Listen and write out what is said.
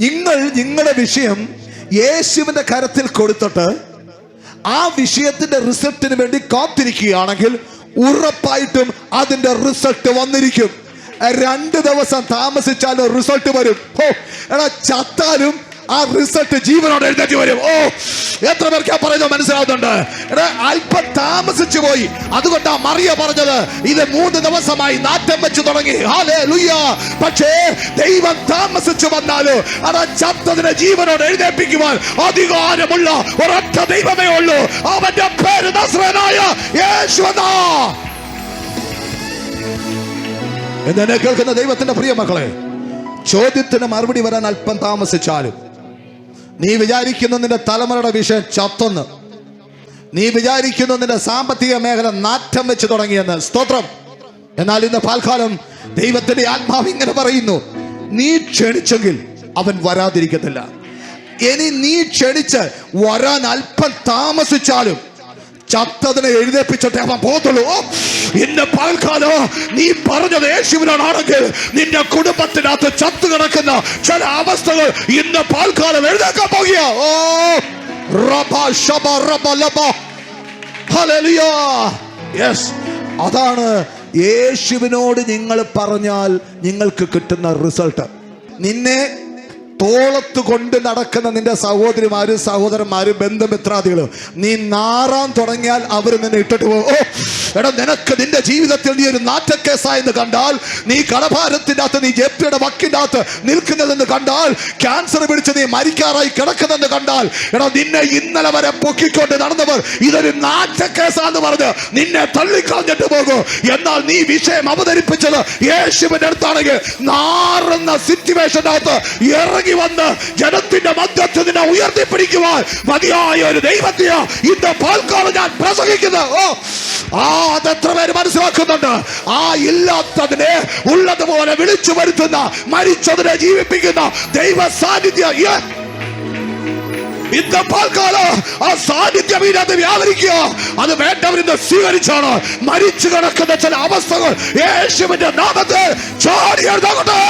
നിങ്ങളുടെ വിഷയം യേശുവിന്റെ കരത്തിൽ കൊടുത്തിട്ട് ആ വിഷയത്തിന്റെ റിസൾട്ടിന് വേണ്ടി കാത്തിരിക്കുകയാണെങ്കിൽ ഉറപ്പായിട്ടും അതിന്റെ റിസൾട്ട് വന്നിരിക്കും. 2 ദിവസം താമസിച്ചാലും റിസൾട്ട് വരും. എടാ, ചത്താലും ആ റിസൾട്ട് ജീവനോടെ എഴുന്നേറ്റ് വരും. എത്ര പേർക്ക് പറയുന്നത് മനസ്സിലാവുന്നുണ്ട്? എടാ, അല്പം താമസിച്ചു പോയി. അതുകൊണ്ടാ മറിയ പറഞ്ഞത് ഇത് 3 ദിവസമായി നാറ്റം വെച്ച് തുടങ്ങി. ഹല്ലേലൂയ. പക്ഷേ ദൈവം താമസിച്ചു വന്നാലോ അതാ ചത്തതിനെ ജീവനോട് എഴുന്നേൽപ്പിക്കുവാൻ അധികാരമുള്ള ഒരൊറ്റ ദൈവമേ ഉള്ളൂ. അവന്റെ പേര് നസ്രയനായ യേശു. എന്നെ കേൾക്കുന്ന ദൈവത്തിന്റെ പ്രിയ മക്കളെ, ചോദ്യത്തിന് മറുപടി വരാൻ അല്പം താമസിച്ചാലും നീ വിചാരിക്കുന്നു നിന്റെ തലമുറയുടെ വിഷയം ചത്തൊന്ന്, നീ വിചാരിക്കുന്നു നിന്റെ സാമ്പത്തിക മേഖല നാറ്റം വെച്ച് തുടങ്ങിയെന്ന്. സ്തോത്രം. എന്നാൽ ഇന്ന് പാൽക്കാലം ദൈവത്തിന്റെ ആത്മാവ് ഇങ്ങനെ പറയുന്നു, നീ ക്ഷണിച്ചെങ്കിൽ അവൻ വരാതിരിക്കത്തില്ല. ഇനി നീ ക്ഷണിച്ച് വരാൻ അല്പം താമസിച്ചാലും ചത്തതിനെ എഴുന്നേൽപ്പിച്ചിട്ടേ അവൻ പോകത്തുള്ളൂ. ഇന്ന് പകൽക്കാലം നീ പറഞ്ഞത് യേശുവിനോടാണെങ്കിൽ നിന്റെ കുടുംബത്തിനകത്ത് ചത്തു കിടക്കുന്ന ചില അവസ്ഥകൾ ഇന്ന് പകൽക്കാലം എഴുന്നേൽക്കാൻ പോകുക. അതാണ് യേശുവിനോട് നിങ്ങൾ പറഞ്ഞാൽ നിങ്ങൾക്ക് കിട്ടുന്ന റിസൾട്ട്. നിന്നെ തോളത്ത് കൊണ്ട് നടക്കുന്ന നിന്റെ സഹോദരിമാരും സഹോദരന്മാരും ബന്ധുമിത്രാദികളും നീ നാറാൻ തുടങ്ങിയാൽ അവർ നിന്നെ ഇട്ടിട്ട് പോകും. എടാ, നിനക്ക് നിന്റെ ജീവിതത്തിൽ നീ ഒരു നാറ്റക്കേസായെന്ന് കണ്ടാൽ, നീ കടഭാരത്തിന്റെ അകത്ത്, നീ ജപ്തിയുടെ വക്കിന്റെ അകത്ത് നിൽക്കുന്നതെന്ന് കണ്ടാൽ, ക്യാൻസർ പിടിച്ച് നീ മരിക്കാറായി കിടക്കുന്നതെന്ന് കണ്ടാൽ, എടാ, നിന്നെ ഇന്നലെ വരെ പൊക്കിക്കൊണ്ട് നടന്നവർ ഇതൊരു നാറ്റക്കേസാന്ന് പറഞ്ഞ് നിന്നെ തള്ളിക്കളഞ്ഞിട്ട് പോകും. എന്നാൽ നീ വിഷയം അവതരിപ്പിച്ചത് യേശുവിന്റെ അടുത്താണെങ്കിൽ നാറുന്ന സിറ്റുവേഷന്റെ അകത്ത് ഇറങ്ങി വന്ന് ജനത്തിന്റെ മധ്യത്തിൽ നിന്നെ ഉയർത്തിപ്പിടിക്കുവാൻ മതിയായ ഒരു ദൈവത്തെയാ ഇന്ന് പാൽക്കാലം ഞാൻ പ്രസംഗിക്കുന്നത്. അതെത്ര പേര് മനസ്സിലാക്കുന്നുണ്ട്? ആ ഇല്ലാത്തതിനെ ഉള്ളതുപോലെ വിളിച്ചു വരുത്തുന്ന, മരിച്ചതിനെ ജീവിപ്പിക്കുന്ന ദൈവ സാന്നിധ്യം ഇന്ന് പാൽക്കാലം ആ സാന്നിധ്യം ഇതിനകത്ത് വ്യാപരിക്കുക. അത് വേണ്ടവരിന്ന് സ്വീകരിച്ചാണ് മരിച്ചു കിടക്കുന്ന ചില അവസ്ഥകൾ യേശുവിന്റെ നാമത്തിൽ ചാടി എഴുതാകട്ടെ.